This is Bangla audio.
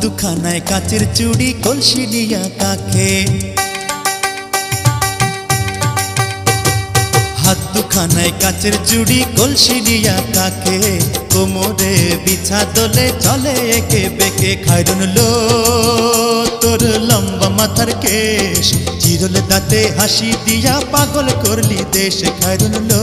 দুখানায় কাচের চুড়ি কলসি নিয়া কাকে, হাত দুখানায় কাচের চুড়ি কলসি নিয়া কাকে, কোমরে বিছা দোলে চলে একে বেকে। খায়রুন লো তোর লম্বা মাথার কেশ, চিরল দাঁতে হাসি দিয়া পাগল করলি দেশ। খায়রুন লো।